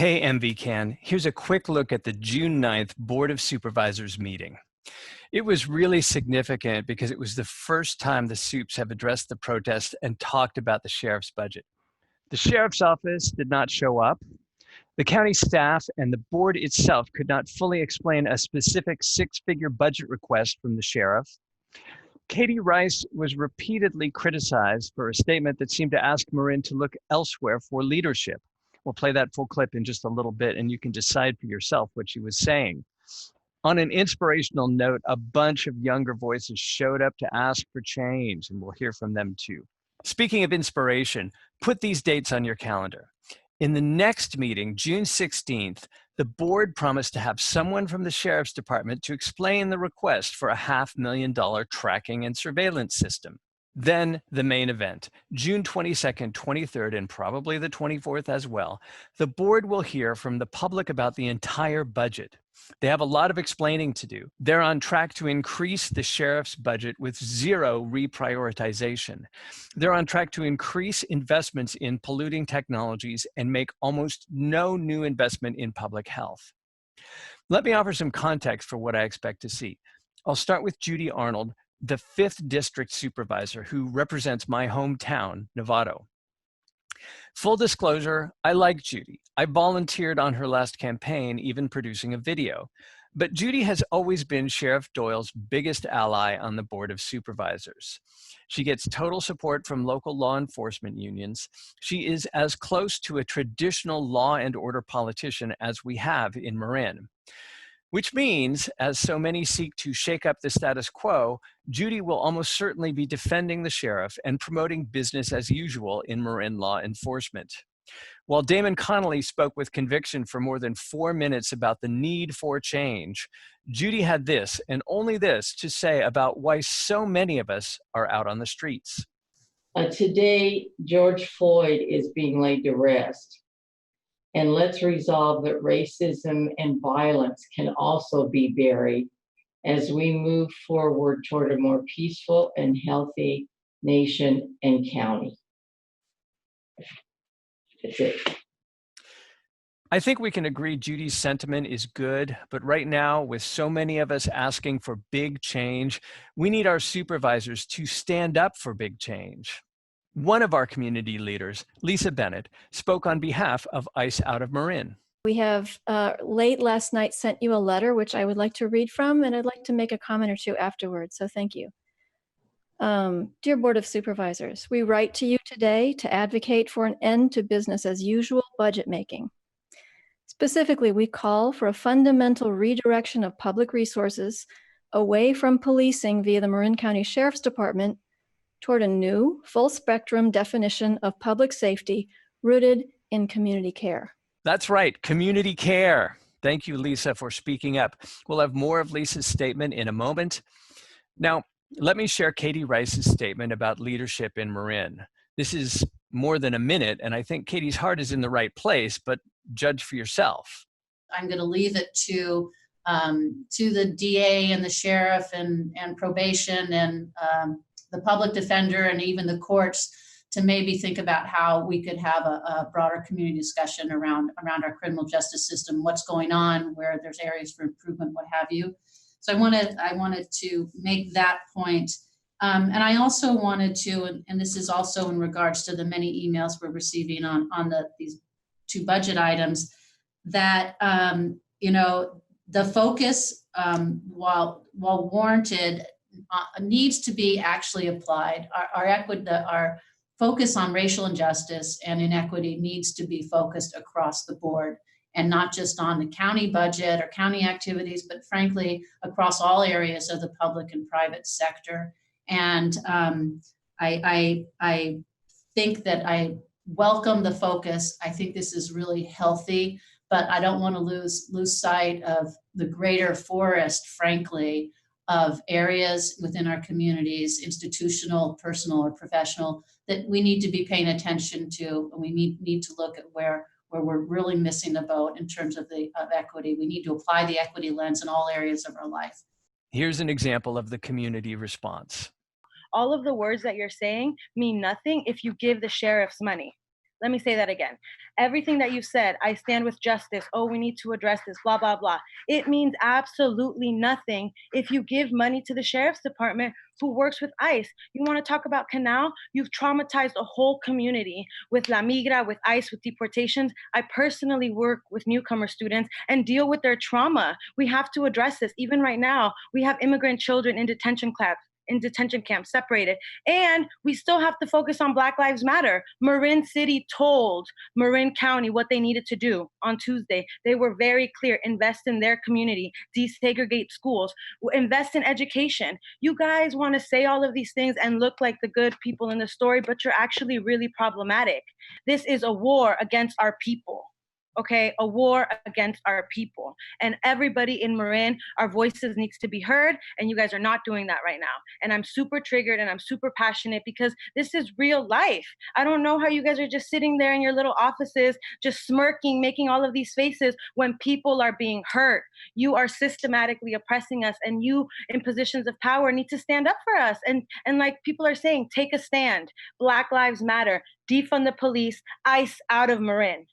Hey, MVCan, here's a quick look at the June 9th Board of Supervisors meeting. It was really significant because it was the first time the supes have addressed the protest and talked about the sheriff's budget. The sheriff's office did not show up. The county staff and the board itself could not fully explain a specific six-figure budget request from the sheriff. Katie Rice was repeatedly criticized for a statement that seemed to ask Marin to look elsewhere for leadership. We'll play that full clip in just a little bit, and you can decide for yourself what she was saying. On an inspirational note, a bunch of younger voices showed up to ask for change, and we'll hear from them too. Speaking of inspiration, put these dates on your calendar. In the next meeting, June 16th, the board promised to have someone from the sheriff's department to explain the request for a $500,000 tracking and surveillance system. Then the main event, June 22nd, 23rd, and probably the 24th as well. The board will hear from the public about the entire budget. They have a lot of explaining to do. They're on track to increase the sheriff's budget with zero reprioritization. They're on track to increase investments in polluting technologies and make almost no new investment in public health. Let me offer some context for what I expect to see. I'll start with Judy Arnold, the 5th District Supervisor who represents my hometown, Novato. Full disclosure, I like Judy. I volunteered on her last campaign, even producing a video. But Judy has always been Sheriff Doyle's biggest ally on the Board of Supervisors. She gets total support from local law enforcement unions. She is as close to a traditional law and order politician as we have in Marin. Which means, as so many seek to shake up the status quo, Judy will almost certainly be defending the sheriff and promoting business as usual in Marin law enforcement. While Damon Connolly spoke with conviction for more than 4 minutes about the need for change, Judy had this, and only this, to say about why so many of us are out on the streets. Today, George Floyd is being laid to rest. And let's resolve that racism and violence can also be buried as we move forward toward a more peaceful and healthy nation and county. That's it. I think we can agree Judy's sentiment is good, but right now, with so many of us asking for big change, we need our supervisors to stand up for big change. One of our community leaders, Lisa Bennett, spoke on behalf of ICE Out of Marin. We have late last night sent you a letter, which I would like to read from, and I'd like to make a comment or two afterwards, so thank you. Dear Board of Supervisors, we write to you today to advocate for an end to business as usual budget making. Specifically, we call for a fundamental redirection of public resources away from policing via the Marin County Sheriff's Department toward a new, full-spectrum definition of public safety rooted in community care. That's right, community care. Thank you, Lisa, for speaking up. We'll have more of Lisa's statement in a moment. Now, let me share Katie Rice's statement about leadership in Marin. This is more than a minute, and I think Katie's heart is in the right place, but judge for yourself. I'm going to leave it to the DA and the sheriff and probation and the public defender and even the courts to maybe think about how we could have a broader community discussion around our criminal justice system, what's going on, where there's areas for improvement, what have you. So I wanted to make that point. And I also wanted to, and this is also in regards to the many emails we're receiving on these two budget items, that the focus, while warranted, needs to be actually applied. Our focus on racial injustice and inequity needs to be focused across the board, and not just on the county budget or county activities, but frankly, across all areas of the public and private sector. And I think that I welcome the focus. I think this is really healthy, but I don't want to lose sight of the greater forest, frankly, of areas within our communities, institutional, personal, or professional, that we need to be paying attention to, and we need to look at where we're really missing the boat in terms of equity. We need to apply the equity lens in all areas of our life. Here's an example of the community response. All of the words that you're saying mean nothing if you give the sheriffs money. Let me say that again. Everything that you said, I stand with justice. Oh, we need to address this, blah, blah, blah. It means absolutely nothing if you give money to the sheriff's department who works with ICE. You want to talk about Canal? You've traumatized a whole community with La Migra, with ICE, with deportations. I personally work with newcomer students and deal with their trauma. We have to address this. Even right now, we have immigrant children in detention camps separated. And we still have to focus on Black Lives Matter. Marin City told Marin County what they needed to do on Tuesday. They were very clear: invest in their community, desegregate schools, invest in education. You guys want to say all of these things and look like the good people in the story, but you're actually really problematic. This is a war against our people. Okay, a war against our people. And everybody in Marin, our voices needs to be heard, and you guys are not doing that right now. And I'm super triggered and I'm super passionate because this is real life. I don't know how you guys are just sitting there in your little offices, just smirking, making all of these faces when people are being hurt. You are systematically oppressing us, and you in positions of power need to stand up for us. And like people are saying, take a stand. Black Lives Matter, defund the police, ICE out of Marin.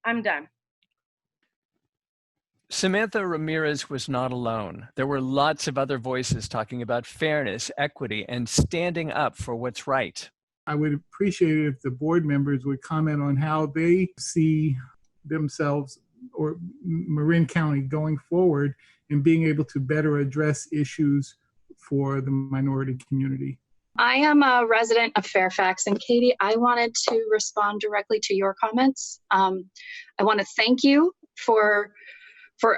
I'm done. Samantha Ramirez was not alone. There were lots of other voices talking about fairness, equity, and standing up for what's right. I would appreciate it if the board members would comment on how they see themselves or Marin County going forward in being able to better address issues for the minority community. I am a resident of Fairfax, and Katie, I wanted to respond directly to your comments. I want to thank you for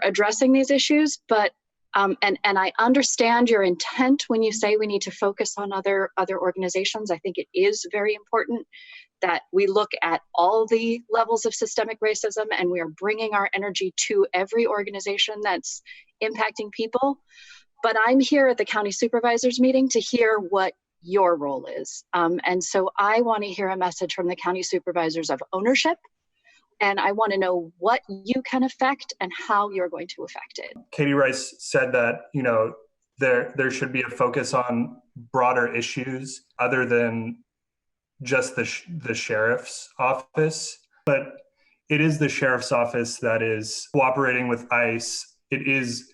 addressing these issues, but and I understand your intent when you say we need to focus on other organizations. I think it is very important that we look at all the levels of systemic racism, and we are bringing our energy to every organization that's impacting people. But I'm here at the county supervisors meeting to hear what your role is. And so I want to hear a message from the county supervisors of ownership, and I want to know what you can affect and how you're going to affect it. Katie Rice said that, you know, there should be a focus on broader issues other than just the sheriff's office. But it is the sheriff's office that is cooperating with ICE. It is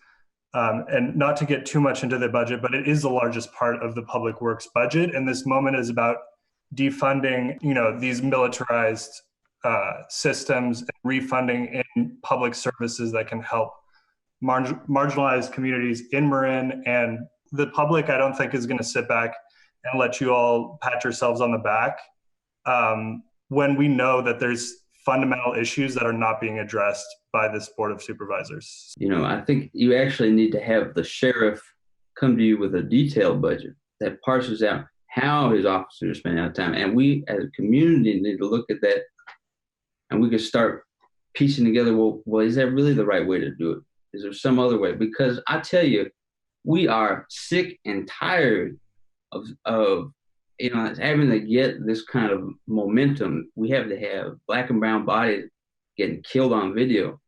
and not to get too much into the budget, but it is the largest part of the public works budget. And this moment is about defunding, you know, these militarized systems and refunding in public services that can help marginalized communities in Marin. And the public, I don't think, is going to sit back and let you all pat yourselves on the back when we know that there's fundamental issues that are not being addressed by this Board of Supervisors. You know, I think you actually need to have the sheriff come to you with a detailed budget that parses out how his officers are spending out time. And we as a community need to look at that, and we can start piecing together, well, is that really the right way to do it? Is there some other way? Because I tell you, we are sick and tired of you know, having to get this kind of momentum. We have to have Black and brown bodies getting killed on video.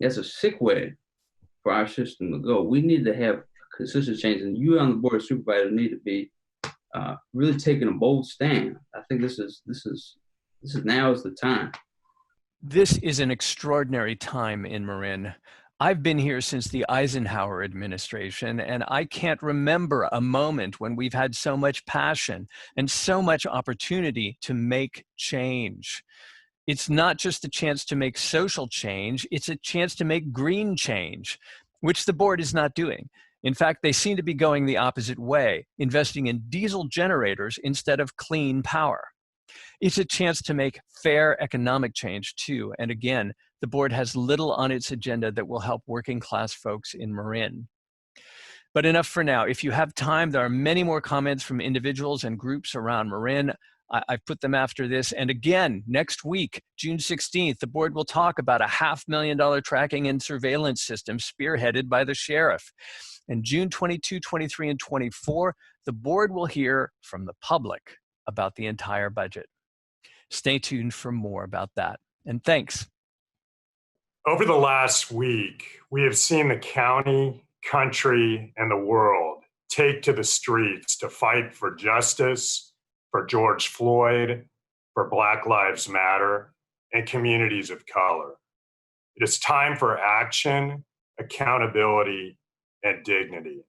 That's a sick way for our system to go. We need to have consistent change, and you on the Board of Supervisors need to be really taking a bold stand. I think this is now is the time. This is an extraordinary time in Marin. I've been here since the Eisenhower administration, and I can't remember a moment when we've had so much passion and so much opportunity to make change. It's not just a chance to make social change, it's a chance to make green change, which the board is not doing. In fact, they seem to be going the opposite way, investing in diesel generators instead of clean power. It's a chance to make fair economic change too. And again, the board has little on its agenda that will help working class folks in Marin. But enough for now. If you have time, there are many more comments from individuals and groups around Marin. I've put them after this. And again, next week, June 16th, the board will talk about a $500,000 tracking and surveillance system spearheaded by the sheriff. And June 22, 23, and 24, the board will hear from the public about the entire budget. Stay tuned for more about that. And thanks. Over the last week, we have seen the county, country, and the world take to the streets to fight for justice, for George Floyd, for Black Lives Matter and communities of color. It is time for action, accountability, and dignity.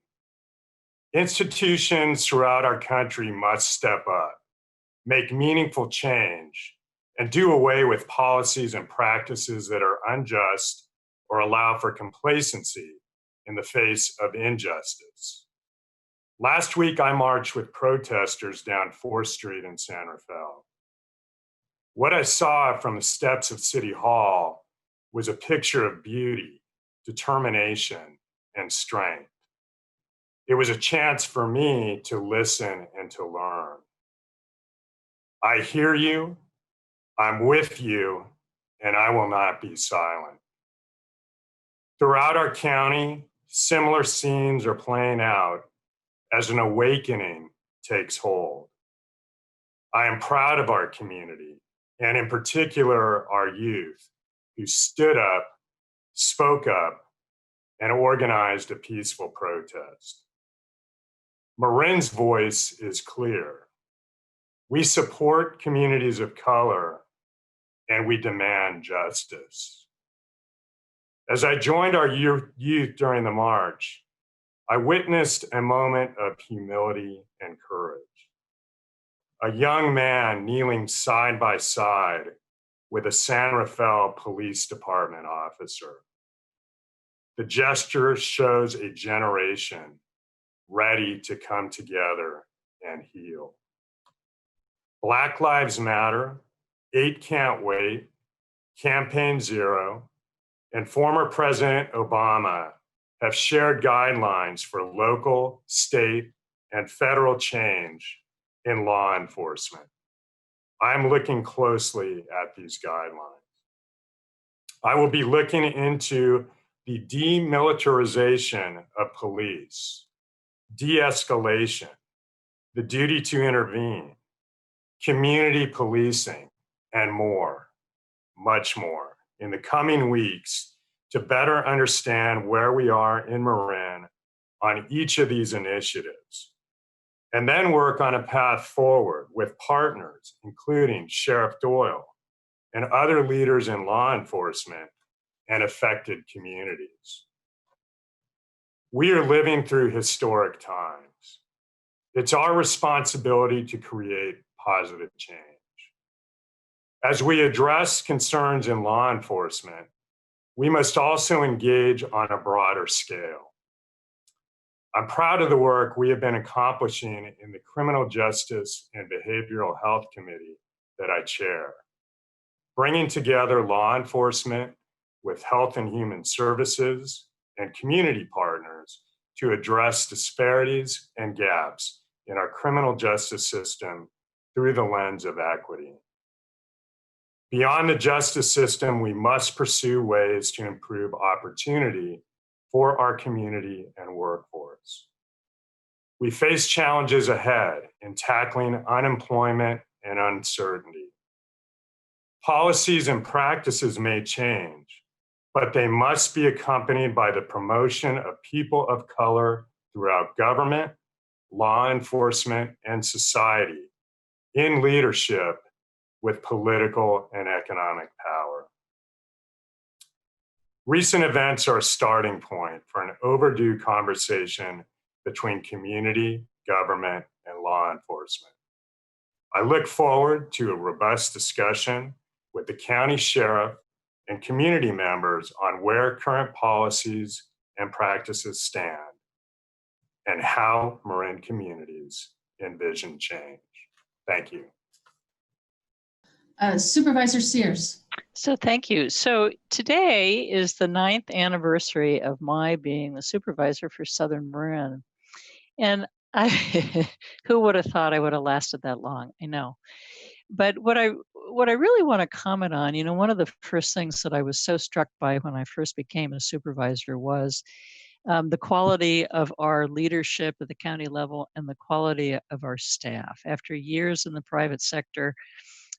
Institutions throughout our country must step up, make meaningful change, and do away with policies and practices that are unjust or allow for complacency in the face of injustice. Last week, I marched with protesters down 4th Street in San Rafael. What I saw from the steps of City Hall was a picture of beauty, determination, and strength. It was a chance for me to listen and to learn. I hear you, I'm with you, and I will not be silent. Throughout our county, similar scenes are playing out as an awakening takes hold. I am proud of our community, and in particular, our youth, who stood up, spoke up, and organized a peaceful protest. Marin's voice is clear. We support communities of color, and we demand justice. As I joined our youth during the march, I witnessed a moment of humility and courage. A young man kneeling side by side with a San Rafael Police Department officer. The gesture shows a generation ready to come together and heal. Black Lives Matter, 8 Can't Wait, Campaign Zero, and former President Obama have shared guidelines for local, state, and federal change in law enforcement. I'm looking closely at these guidelines. I will be looking into the demilitarization of police, de-escalation, the duty to intervene, community policing, and more, much more, in the coming weeks to better understand where we are in Marin on each of these initiatives, and then work on a path forward with partners, including Sheriff Doyle and other leaders in law enforcement and affected communities. We are living through historic times. It's our responsibility to create positive change. As we address concerns in law enforcement, we must also engage on a broader scale. I'm proud of the work we have been accomplishing in the Criminal Justice and Behavioral Health Committee that I chair, bringing together law enforcement with health and human services and community partners to address disparities and gaps in our criminal justice system through the lens of equity. Beyond the justice system, we must pursue ways to improve opportunity for our community and workforce. We face challenges ahead in tackling unemployment and uncertainty. Policies and practices may change, but they must be accompanied by the promotion of people of color throughout government, law enforcement, and society in leadership with political and economic power. Recent events are a starting point for an overdue conversation between community, government, and law enforcement. I look forward to a robust discussion with the county sheriff and community members on where current policies and practices stand and how Marin communities envision change. Thank you. Supervisor Sears. So thank you. So today is the 9th anniversary of my being the supervisor for Southern Marin. And who would have thought I would have lasted that long? I know. But what I really want to comment on, one of the first things that I was so struck by when I first became a supervisor was the quality of our leadership at the county level and the quality of our staff. After years in the private sector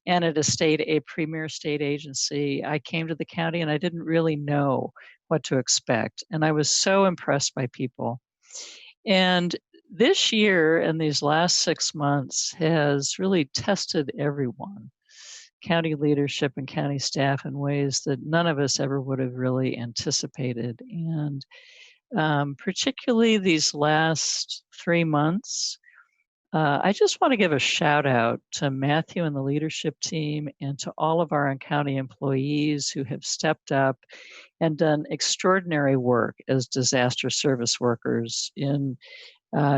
and at a premier state agency, I came to the county and I didn't really know what to expect. And I was so impressed by people. And this year and these last 6 months has really tested everyone. county leadership and county staff in ways that none of us ever would have really anticipated. And particularly these last 3 months, I just want to give a shout out to Matthew and the leadership team and to all of our county employees who have stepped up and done extraordinary work as disaster service workers in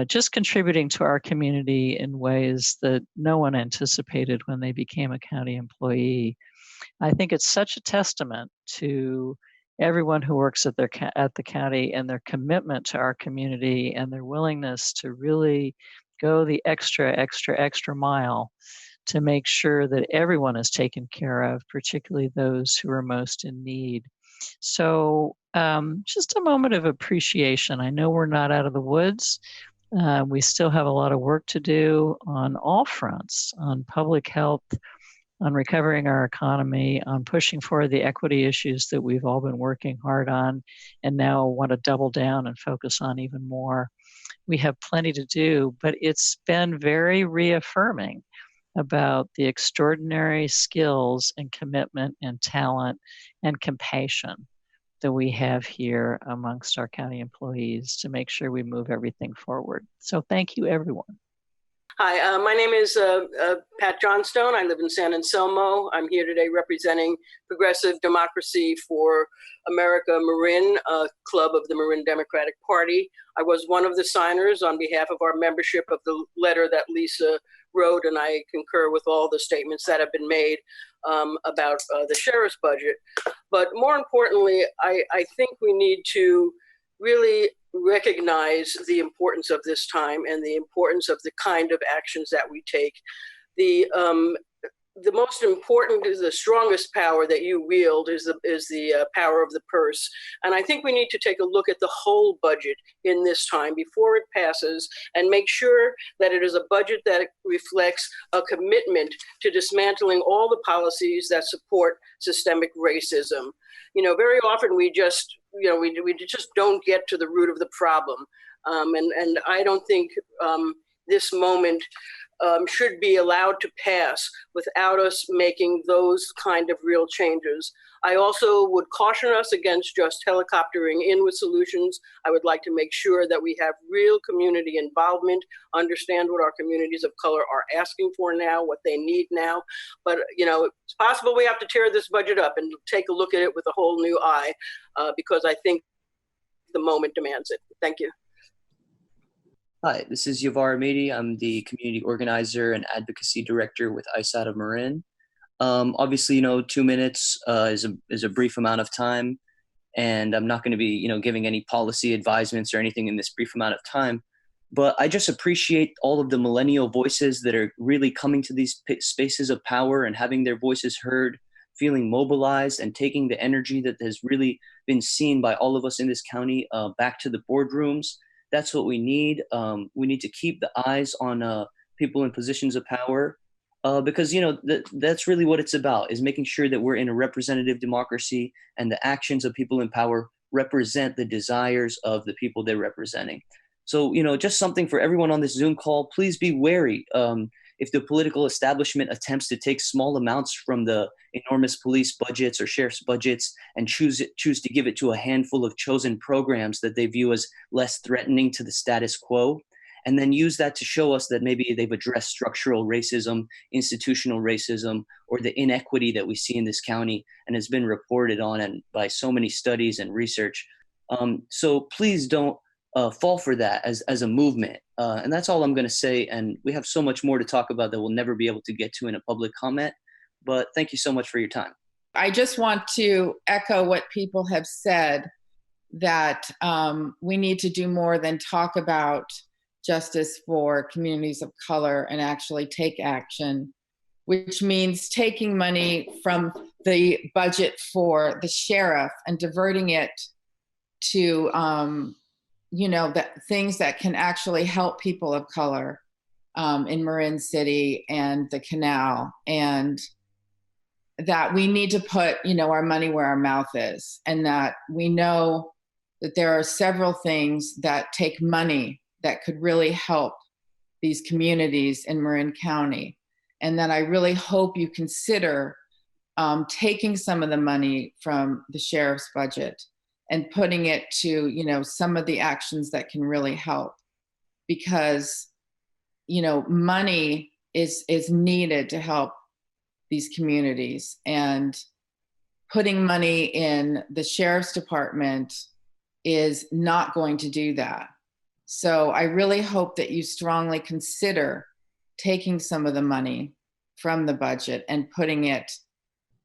just contributing to our community in ways that no one anticipated when they became a county employee. I think it's such a testament to everyone who works at the county and their commitment to our community and their willingness to really go the extra mile to make sure that everyone is taken care of, particularly those who are most in need. So just a moment of appreciation. I know we're not out of the woods. We still have a lot of work to do on all fronts, on public health, on recovering our economy, on pushing forward the equity issues that we've all been working hard on and now want to double down and focus on even more. We have plenty to do, but it's been very reaffirming about the extraordinary skills and commitment and talent and compassion that we have here amongst our county employees to make sure we move everything forward. So thank you, everyone. Hi, my name is Pat Johnstone. I live in San Anselmo. I'm here today representing Progressive Democracy for America Marin, club of the Marin Democratic Party. I was one of the signers on behalf of our membership of the letter that Lisa wrote, and I concur with all the statements that have been made about the sheriff's budget. But more importantly, I think we need to really recognize the importance of this time and the importance of the kind of actions that we take. The most important is the strongest power that you wield is the power of the purse. And I think we need to take a look at the whole budget in this time before it passes and make sure that it is a budget that reflects a commitment to dismantling all the policies that support systemic racism. You know, very often we just don't get to the root of the problem. And I don't think this moment should be allowed to pass without us making those kind of real changes. I also would caution us against just helicoptering in with solutions. I would like to make sure that we have real community involvement, understand what our communities of color are asking for now, what they need now. But, you know, it's possible we have to tear this budget up and take a look at it with a whole new eye, because I think the moment demands it. Thank you. Hi, this is Yavar Amidi. I'm the community organizer and advocacy director with ISAT of Marin. Obviously, 2 minutes is a brief amount of time, and I'm not going to be, giving any policy advisements or anything in this brief amount of time. But I just appreciate all of the millennial voices that are really coming to these spaces of power and having their voices heard, feeling mobilized, and taking the energy that has really been seen by all of us in this county back to the boardrooms. That's what we need. We need to keep the eyes on people in positions of power because, that's really what it's about, is making sure that we're in a representative democracy and the actions of people in power represent the desires of the people they're representing. So, just something for everyone on this Zoom call, please be wary. If the political establishment attempts to take small amounts from the enormous police budgets or sheriff's budgets and choose to give it to a handful of chosen programs that they view as less threatening to the status quo, and then use that to show us that maybe they've addressed structural racism, institutional racism, or the inequity that we see in this county and has been reported on and by so many studies and research. So please don't fall for that as a movement. And that's all I'm going to say. And we have so much more to talk about that we'll never be able to get to in a public comment. But thank you so much for your time. I just want to echo what people have said, that we need to do more than talk about justice for communities of color and actually take action, which means taking money from the budget for the sheriff and diverting it to the things that can actually help people of color in Marin City and the Canal, and that we need to put, our money where our mouth is, and that we know that there are several things that take money that could really help these communities in Marin County. and that I really hope you consider taking some of the money from the sheriff's budget and putting it to, you know, some of the actions that can really help, because, you know, money is needed to help these communities, and putting money in the sheriff's department is not going to do that. So I really hope that you strongly consider taking some of the money from the budget and putting it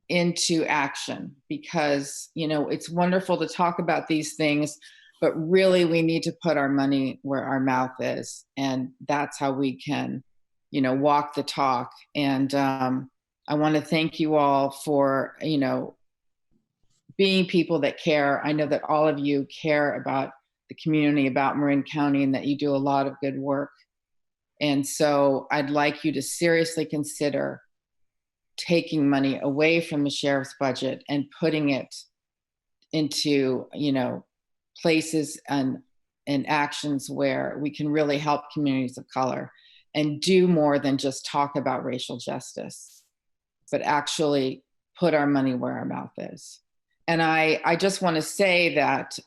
into action, because, you know, it's wonderful to talk about these things, but really we need to put our money where our mouth is, and that's how we can, you know, walk the talk. And I want to thank you all for, you know, being people that care. I know that all of you care about the community, about Marin County, and that you do a lot of good work. And so I'd like you to seriously consider taking money away from the sheriff's budget and putting it into, you know, places and actions where we can really help communities of color and do more than just talk about racial justice, but actually put our money where our mouth is. And I just want to say that,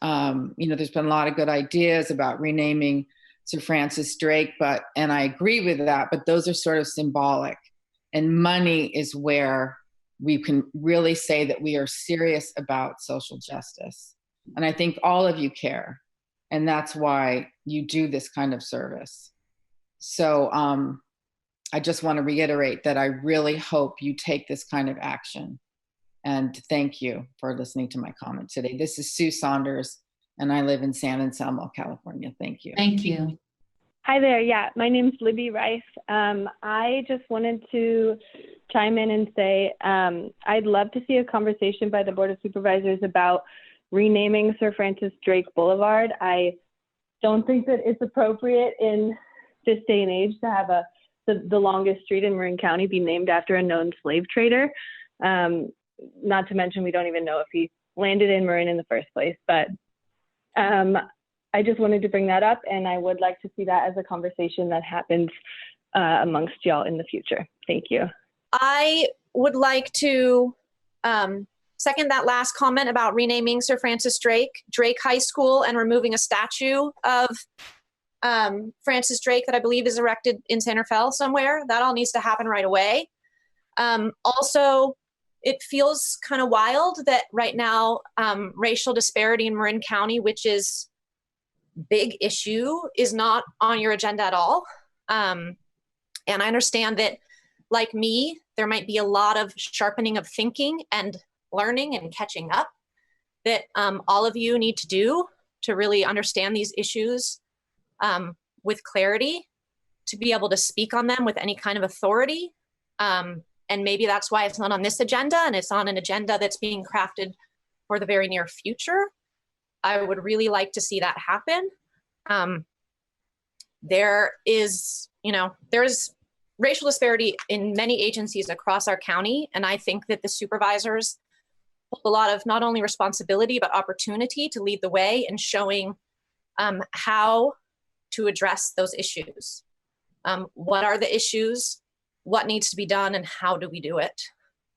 you know, there's been a lot of good ideas about renaming Sir Francis Drake, and I agree with that, but those are sort of symbolic. And money is where we can really say that we are serious about social justice. And I think all of you care. And that's why you do this kind of service. So I just want to reiterate that I really hope you take this kind of action. And thank you for listening to my comment today. This is Sue Saunders, and I live in San Anselmo, California. Thank you. Thank you. Hi there. Yeah, my name's Libby Rice. I just wanted to chime in and say I'd love to see a conversation by the Board of Supervisors about renaming Sir Francis Drake Boulevard. I don't think that it's appropriate in this day and age to have the longest street in Marin County be named after a known slave trader. Not to mention, we don't even know if he landed in Marin in the first place, but I just wanted to bring that up, and I would like to see that as a conversation that happens amongst y'all in the future. Thank you. I would like to second that last comment about renaming Sir Francis Drake High School and removing a statue of Francis Drake that I believe is erected in Santa Fe somewhere. That all needs to happen right away. Also, it feels kind of wild that right now racial disparity in Marin County, which is big issue, is not on your agenda at all. And I understand that, like me, there might be a lot of sharpening of thinking and learning and catching up that all of you need to do to really understand these issues with clarity, to be able to speak on them with any kind of authority. And maybe that's why it's not on this agenda, and it's on an agenda that's being crafted for the very near future. I would really like to see that happen. There is racial disparity in many agencies across our county, and I think that the supervisors hold a lot of not only responsibility, but opportunity to lead the way in showing how to address those issues. What are the issues? What needs to be done, and how do we do it?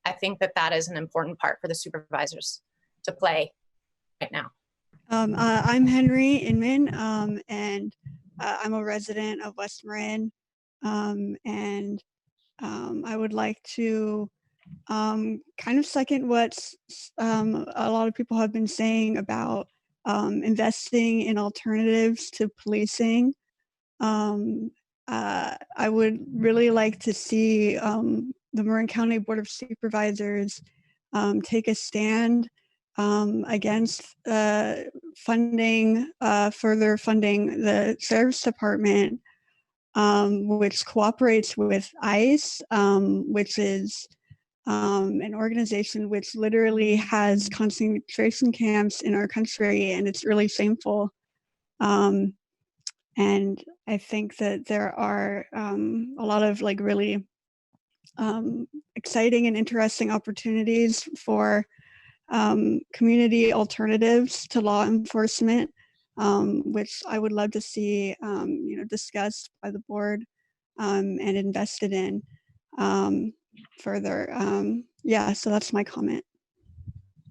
I think that that is an important part for the supervisors to play right now. I'm Henry Inman, and I'm a resident of West Marin, and I would like to kind of second what a lot of people have been saying about investing in alternatives to policing. I would really like to see the Marin County Board of Supervisors take a stand against further funding the Sheriff's Department, which cooperates with ICE, which is an organization which literally has concentration camps in our country, and it's really shameful. And I think that there are a lot of really exciting and interesting opportunities for community alternatives to law enforcement, which I would love to see discussed by the board and invested in. further. Yeah, so that's my comment.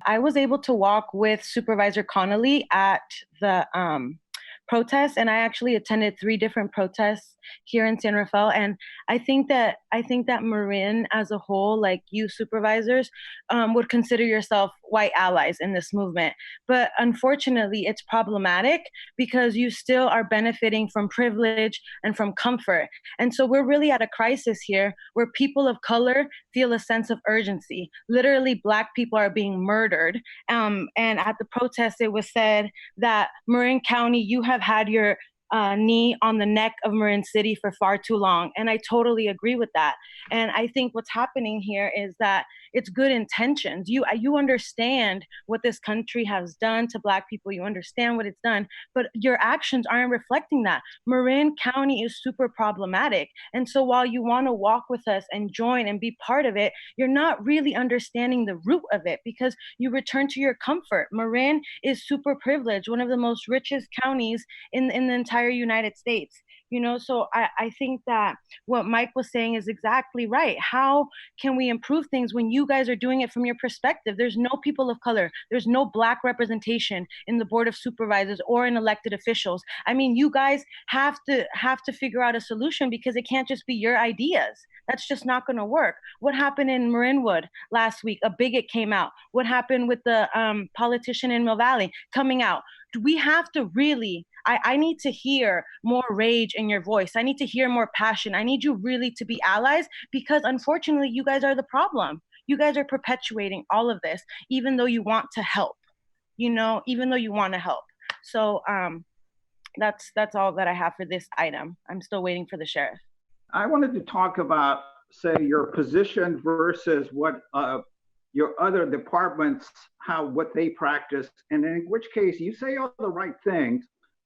I was able to walk with Supervisor Connolly at the protests, and I actually attended 3 different protests here in San Rafael. And I think that Marin as a whole, like you supervisors, would consider yourself white allies in this movement. But unfortunately, it's problematic because you still are benefiting from privilege and from comfort. And so we're really at a crisis here where people of color feel a sense of urgency. Literally, Black people are being murdered. And at the protest, it was said that Marin County, you have had your knee on the neck of Marin City for far too long. And I totally agree with that. And I think what's happening here is that it's good intentions. You understand what this country has done to Black people. You understand what it's done, but your actions aren't reflecting that. Marin County is super problematic. And so while you want to walk with us and join and be part of it, you're not really understanding the root of it because you return to your comfort. Marin is super privileged, one of the most richest counties in the entire United States. So I think that what Mike was saying is exactly right. How can we improve things when you guys are doing it from your perspective? There's no people of color. There's no Black representation in the Board of Supervisors or in elected officials. I mean, you guys have to figure out a solution because it can't just be your ideas. That's just not going to work. What happened in Marinwood last week? A bigot came out. What happened with the politician in Mill Valley coming out? We have to really, I need to hear more rage in your voice. I need to hear more passion. I need you really to be allies because unfortunately, you guys are the problem. You guys are perpetuating all of this, even though you want to help, even though you want to help. So that's all that I have for this item. I'm still waiting for the sheriff. I wanted to talk about, say, your position versus what your other departments, what they practice, and in which case you say all the right things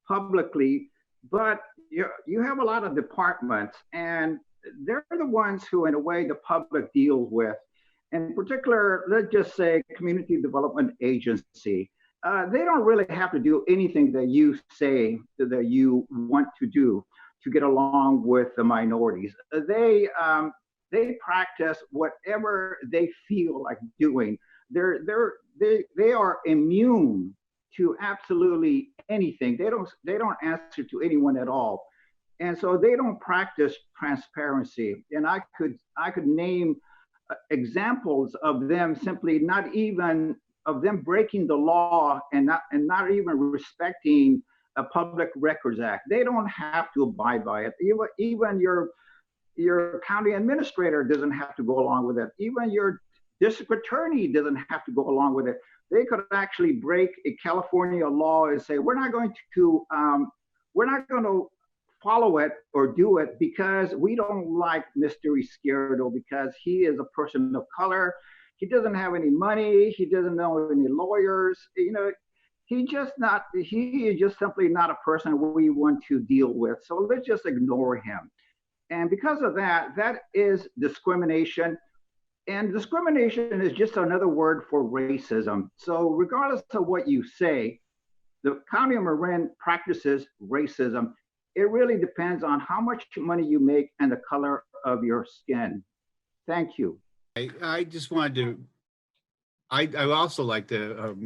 publicly, but you have a lot of departments, and they're the ones who, in a way, the public deals with. In particular, let's just say Community Development Agency. They don't really have to do anything that you say that you want to do to get along with the minorities. They practice whatever they feel like doing. They are immune to absolutely anything. They don't answer to anyone at all, and so they don't practice transparency. And I could name examples of them simply not even of them breaking the law and not even respecting a Public Records Act. They don't have to abide by it. Even your county administrator doesn't have to go along with it. Even your district attorney doesn't have to go along with it. They could actually break a California law and say, we're not going to follow it or do it because we don't like Mr. Izquierdo because he is a person of color. He doesn't have any money. He doesn't know any lawyers. He is just simply not a person we want to deal with. So let's just ignore him. And because of that, that is discrimination. And discrimination is just another word for racism. So regardless of what you say, the County of Marin practices racism. It really depends on how much money you make and the color of your skin. Thank you. I just wanted to, I also like to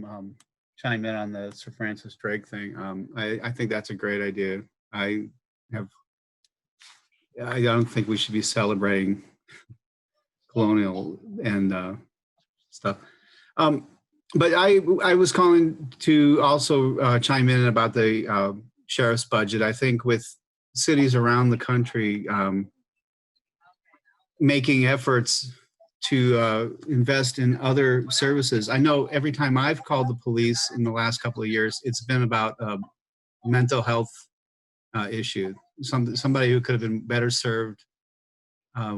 chime in on the Sir Francis Drake thing. I think that's a great idea. I don't think we should be celebrating colonial and stuff. But I was calling to also chime in about the sheriff's budget. I think with cities around the country making efforts to invest in other services. I know every time I've called the police in the last couple of years, it's been about a mental health issue. Somebody who could have been better served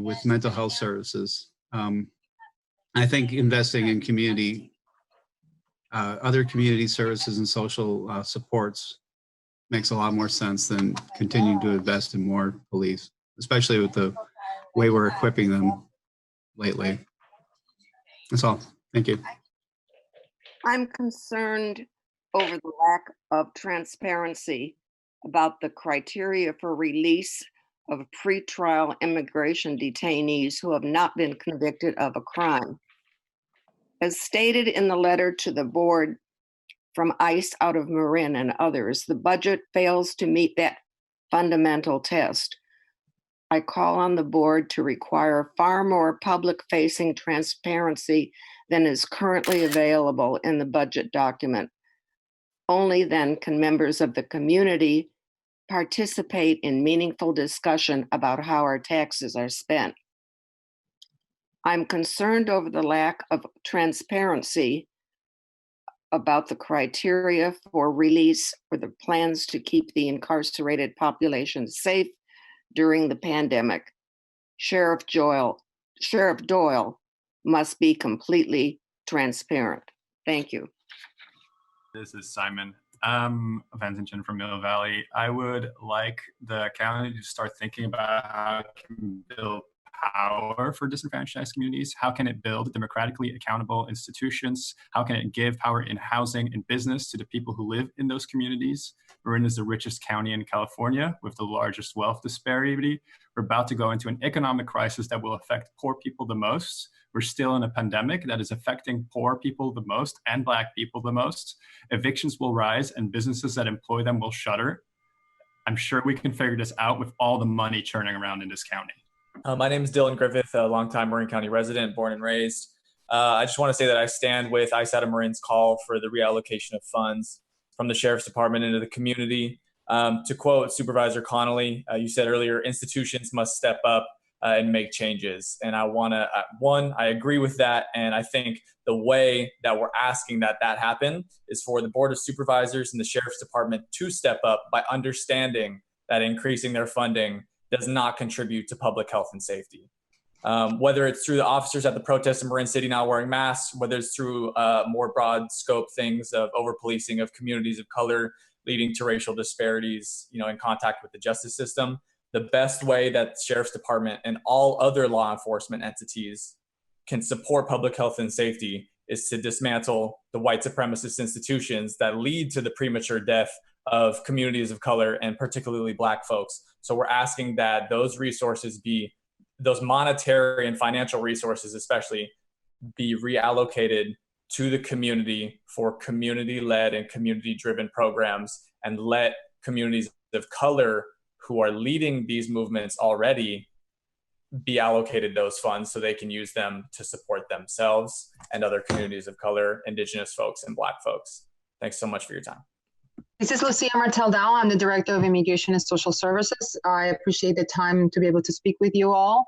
with mental health services. I think investing in other community services and social supports makes a lot more sense than continuing to invest in more police, especially with the way we're equipping them lately. That's all. Thank you. I'm concerned over the lack of transparency about the criteria for release of pretrial immigration detainees who have not been convicted of a crime. As stated in the letter to the board from ICE out of Marin and others, the budget fails to meet that fundamental test. I call on the board to require far more public-facing transparency than is currently available in the budget document. Only then can members of the community participate in meaningful discussion about how our taxes are spent. I'm concerned over the lack of transparency about the criteria for release or the plans to keep the incarcerated population safe during the pandemic. Sheriff Doyle must be completely transparent. Thank you. This is Simon Vanzingen from Mill Valley. I would like the county to start thinking about how it can build power for disenfranchised communities. How can it build democratically accountable institutions? How can it give power in housing and business to the people who live in those communities? Marin is the richest county in California with the largest wealth disparity. We're about to go into an economic crisis that will affect poor people the most. We're still in a pandemic that is affecting poor people the most and Black people the most. Evictions will rise and businesses that employ them will shutter. I'm sure we can figure this out with all the money churning around in this county. My name is Dylan Griffith, a longtime Marin County resident, born and raised. I just want to say that I stand with ICE out of Marin's call for the reallocation of funds from the Sheriff's Department into the community. To quote Supervisor Connolly, you said earlier, institutions must step up and make changes. And I want to, I agree with that. And I think the way that we're asking that happen is for the Board of Supervisors and the Sheriff's Department to step up by understanding that increasing their funding does not contribute to public health and safety. Whether it's through the officers at the protest in Marin City not wearing masks, whether it's through more broad scope things of over-policing of communities of color leading to racial disparities, in contact with the justice system, the best way that the Sheriff's Department and all other law enforcement entities can support public health and safety is to dismantle the white supremacist institutions that lead to the premature death of communities of color and particularly Black folks. So we're asking that those resources those monetary and financial resources especially, be reallocated to the community for community-led and community-driven programs, and let communities of color who are leading these movements already be allocated those funds so they can use them to support themselves and other communities of color, Indigenous folks, and Black folks. Thanks so much for your time. This is Lucia Martel Dow. I'm the Director of Immigration and Social Services. I appreciate the time to be able to speak with you all.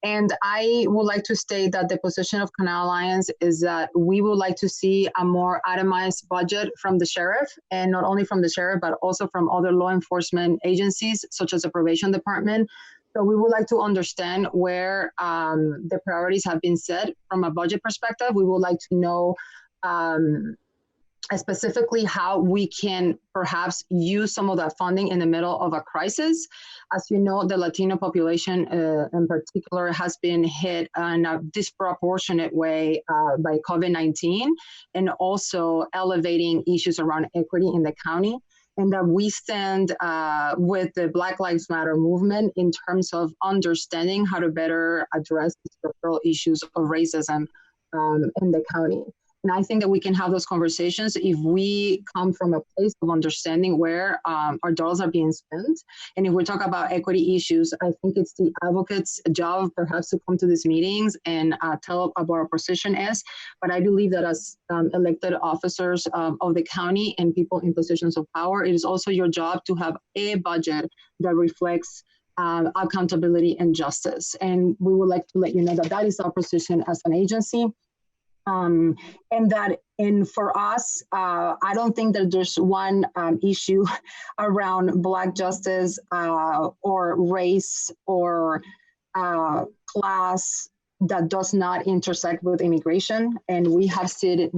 And I would like to state that the position of Canal Alliance is that we would like to see a more itemized budget from the sheriff, and not only from the sheriff, but also from other law enforcement agencies, such as the probation department. So we would like to understand where the priorities have been set from a budget perspective. We would like to know specifically how we can perhaps use some of that funding in the middle of a crisis. As you know, the Latino population in particular has been hit in a disproportionate way by COVID-19, and also elevating issues around equity in the county. And that we stand with the Black Lives Matter movement in terms of understanding how to better address the structural issues of racism in the county. And I think that we can have those conversations if we come from a place of understanding where our dollars are being spent. And if we talk about equity issues, I think it's the advocates' job perhaps to come to these meetings and tell about our position is. But I believe that as elected officers of the county and people in positions of power, it is also your job to have a budget that reflects accountability and justice. And we would like to let you know that that is our position as an agency. And for us, I don't think that there's one issue around Black justice or race or class that does not intersect with immigration. And we have seen it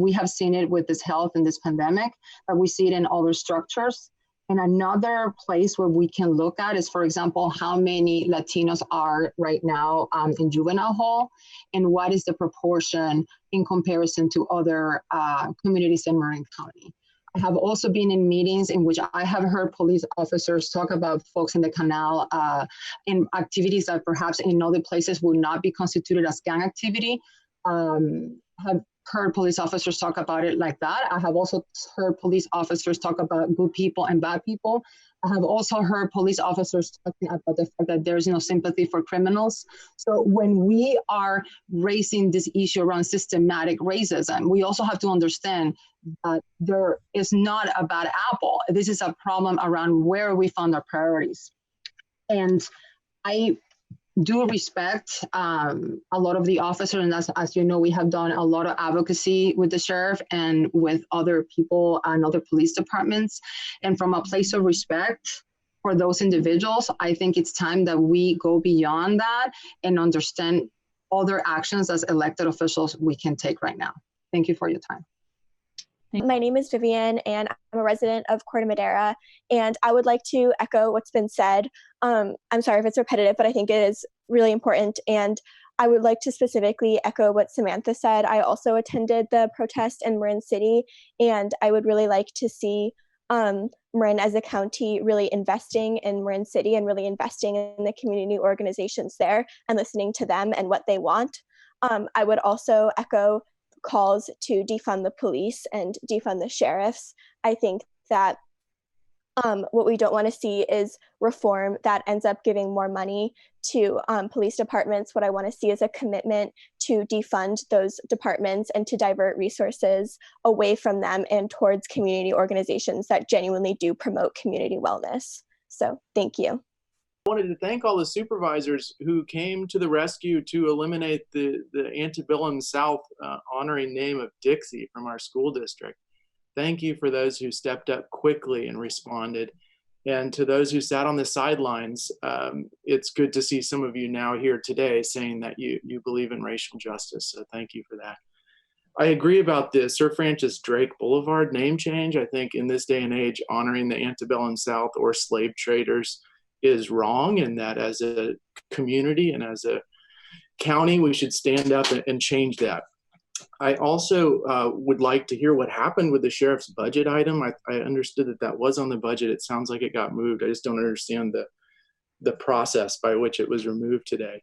with this health and this pandemic, but we see it in other structures. And another place where we can look at is, for example, how many Latinos are right now in juvenile hall, and what is the proportion in comparison to other communities in Marin County. I have also been in meetings in which I have heard police officers talk about folks in the canal in activities that perhaps in other places would not be constituted as gang activity. Have heard police officers talk about it like that. I have also heard police officers talk about good people and bad people. I have also heard police officers talking about the fact that there's no sympathy for criminals. So when we are raising this issue around systematic racism, we also have to understand that there is not a bad apple. This is a problem around where we found our priorities. And I do respect a lot of the officers, and as you know, we have done a lot of advocacy with the sheriff and with other people and other police departments. And from a place of respect for those individuals, I think it's time that we go beyond that and understand other actions as elected officials we can take right now. Thank you for your time. My name is Vivian, and I'm a resident of Corte Madera, and I would like to echo what's been said. I'm sorry if it's repetitive, but I think it is really important, and I would like to specifically echo what Samantha said. I also attended the protest in Marin City, and I would really like to see Marin as a county really investing in Marin City and really investing in the community organizations there and listening to them and what they want. I would also echo calls to defund the police and defund the sheriffs. I think that what we don't want to see is reform that ends up giving more money to police departments. What I want to see is a commitment to defund those departments and to divert resources away from them and towards community organizations that genuinely do promote community wellness. So thank you. I wanted to thank all the supervisors who came to the rescue to eliminate the antebellum South honoring name of Dixie from our school district. Thank you for those who stepped up quickly and responded. And to those who sat on the sidelines, it's good to see some of you now here today saying that you believe in racial justice. So thank you for that. I agree about the Sir Francis Drake Boulevard name change. I think in this day and age, honoring the antebellum South or slave traders is wrong, and that as a community and as a county, we should stand up and change that. I also would like to hear what happened with the sheriff's budget item. I understood that that was on the budget. It sounds like it got moved. I just don't understand the process by which it was removed today.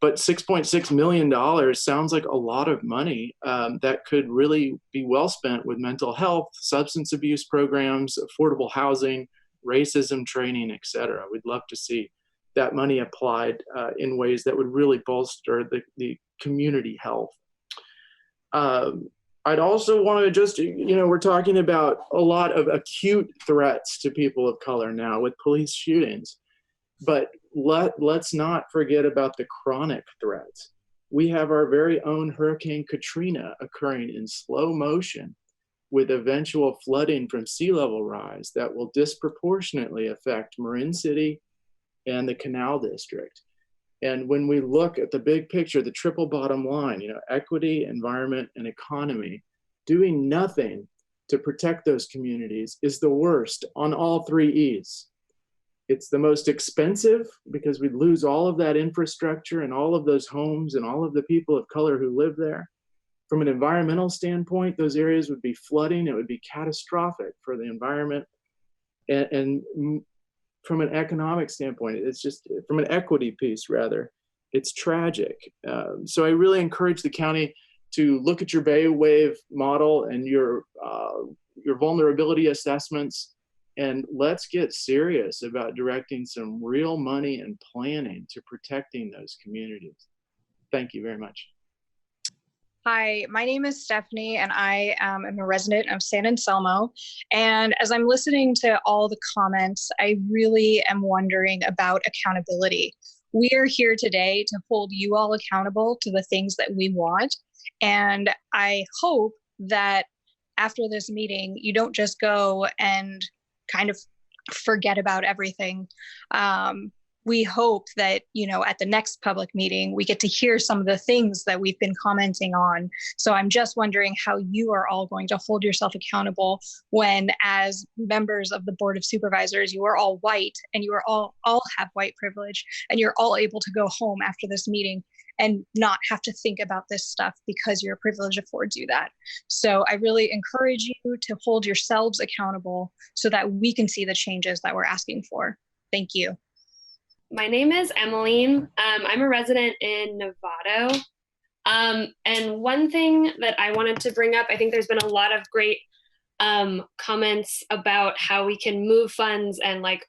But $6.6 million sounds like a lot of money that could really be well spent with mental health, substance abuse programs, affordable housing, racism training, et cetera. We'd love to see that money applied in ways that would really bolster the community health. I'd also want to just, we're talking about a lot of acute threats to people of color now with police shootings, but let's not forget about the chronic threats. We have our very own Hurricane Katrina occurring in slow motion with eventual flooding from sea level rise that will disproportionately affect Marin City and the Canal District. And when we look at the big picture, the triple bottom line, equity, environment, and economy, doing nothing to protect those communities is the worst on all three E's. It's the most expensive because we'd lose all of that infrastructure and all of those homes and all of the people of color who live there. From an environmental standpoint, those areas would be flooding. It would be catastrophic for the environment. And from an economic standpoint, it's just from an equity piece, rather, it's tragic. So I really encourage the county to look at your Bay Wave model and your vulnerability assessments, and let's get serious about directing some real money and planning to protecting those communities. Thank you very much. Hi, my name is Stephanie, and I am a resident of San Anselmo. And as I'm listening to all the comments, I really am wondering about accountability. We are here today to hold you all accountable to the things that we want. And I hope that after this meeting, you don't just go and kind of forget about everything. We hope that, at the next public meeting, we get to hear some of the things that we've been commenting on. So I'm just wondering how you are all going to hold yourself accountable when, as members of the Board of Supervisors, you are all white and you are all have white privilege, and you're all able to go home after this meeting and not have to think about this stuff because your privilege affords you that. So I really encourage you to hold yourselves accountable so that we can see the changes that we're asking for. Thank you. My name is Emmeline. I'm a resident in Novato. And one thing that I wanted to bring up, I think there's been a lot of great comments about how we can move funds and like,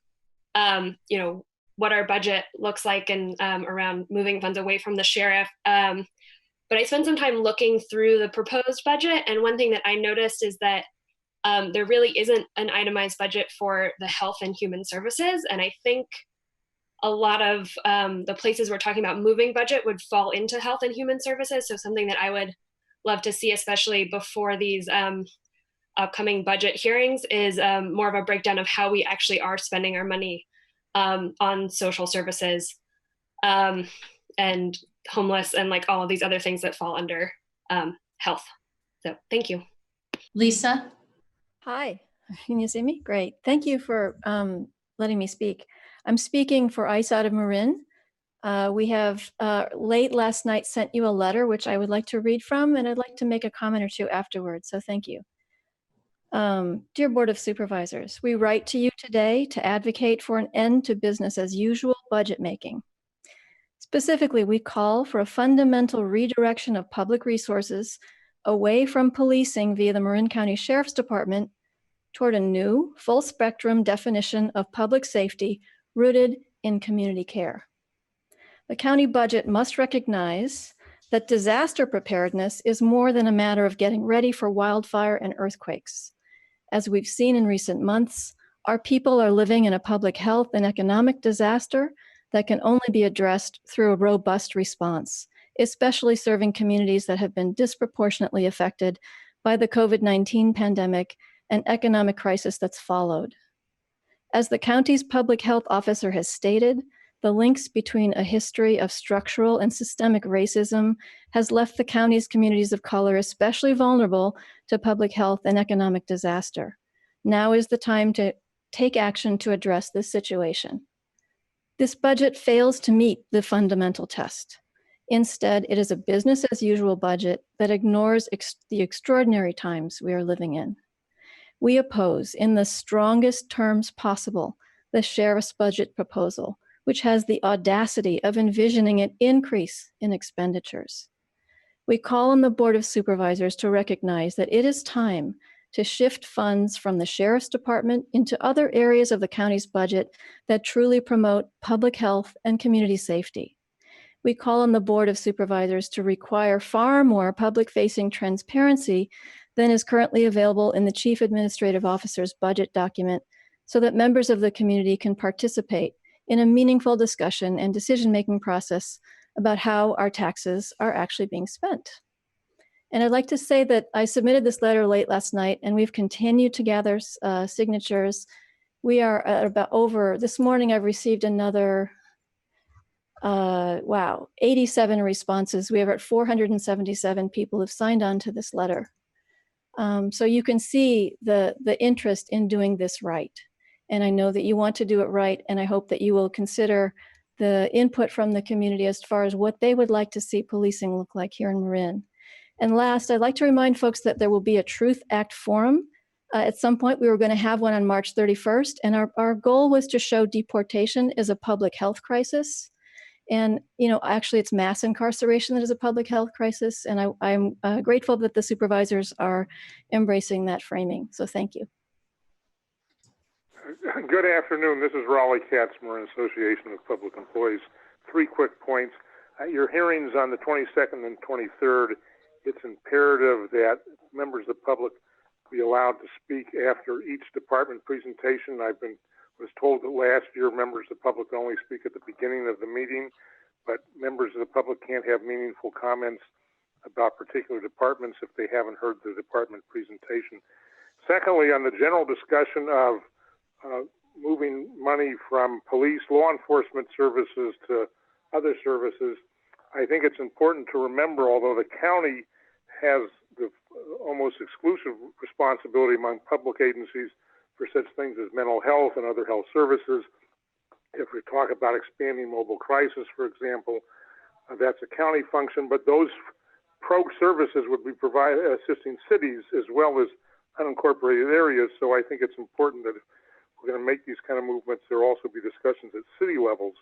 you know, what our budget looks like and around moving funds away from the sheriff. But I spent some time looking through the proposed budget. And one thing that I noticed is that there really isn't an itemized budget for the health and human services. And I think a lot of the places we're talking about moving budget would fall into health and human services. So something that I would love to see, especially before these upcoming budget hearings, is more of a breakdown of how we actually are spending our money on social services and homeless and like all of these other things that fall under health. So thank you. Lisa. Hi, can you see me? Great. Thank you for letting me speak. I'm speaking for ICE out of Marin. We have late last night sent you a letter, which I would like to read from, and I'd like to make a comment or two afterwards, so thank you. Dear Board of Supervisors, we write to you today to advocate for an end to business as usual budget making. Specifically, we call for a fundamental redirection of public resources away from policing via the Marin County Sheriff's Department toward a new, full-spectrum definition of public safety rooted in community care. The county budget must recognize that disaster preparedness is more than a matter of getting ready for wildfire and earthquakes. As we've seen in recent months, our people are living in a public health and economic disaster that can only be addressed through a robust response, especially serving communities that have been disproportionately affected by the COVID-19 pandemic and economic crisis that's followed. As the county's public health officer has stated, the links between a history of structural and systemic racism has left the county's communities of color especially vulnerable to public health and economic disaster. Now is the time to take action to address this situation. This budget fails to meet the fundamental test. Instead, it is a business as usual budget that ignores the extraordinary times we are living in. We oppose, in the strongest terms possible, the sheriff's budget proposal, which has the audacity of envisioning an increase in expenditures. We call on the Board of Supervisors to recognize that it is time to shift funds from the Sheriff's Department into other areas of the county's budget that truly promote public health and community safety. We call on the Board of Supervisors to require far more public-facing transparency than is currently available in the Chief Administrative Officer's budget document so that members of the community can participate in a meaningful discussion and decision-making process about how our taxes are actually being spent. And I'd like to say that I submitted this letter late last night and we've continued to gather signatures. We are at about this morning I've received another 87 responses. We are at 477 people who've signed on to this letter. So you can see the interest in doing this right. And I know that you want to do it right, and I hope that you will consider the input from the community as far as what they would like to see policing look like here in Marin. And last, I'd like to remind folks that there will be a Truth Act forum. At some point, we were going to have one on March 31st, and our goal was to show deportation is a public health crisis. And, you know, actually it's mass incarceration that is a public health crisis. And I'm grateful that the supervisors are embracing that framing. So thank you. Good afternoon. This is Raleigh Katz, Marin Association of Public Employees. 3 quick points. At your hearings on the 22nd and 23rd, it's imperative that members of the public be allowed to speak after each department presentation. Was told that last year members of the public only speak at the beginning of the meeting, but members of the public can't have meaningful comments about particular departments if they haven't heard the department presentation. Secondly, on the general discussion of moving money from police, law enforcement services to other services, I think it's important to remember, although the county has the almost exclusive responsibility among public agencies for such things as mental health and other health services, if we talk about expanding mobile crisis, for example, That's a county function, but those PROG services would be assisting cities as well as unincorporated areas. So I think it's important that if we're going to make these kind of movements, there will also be discussions at city levels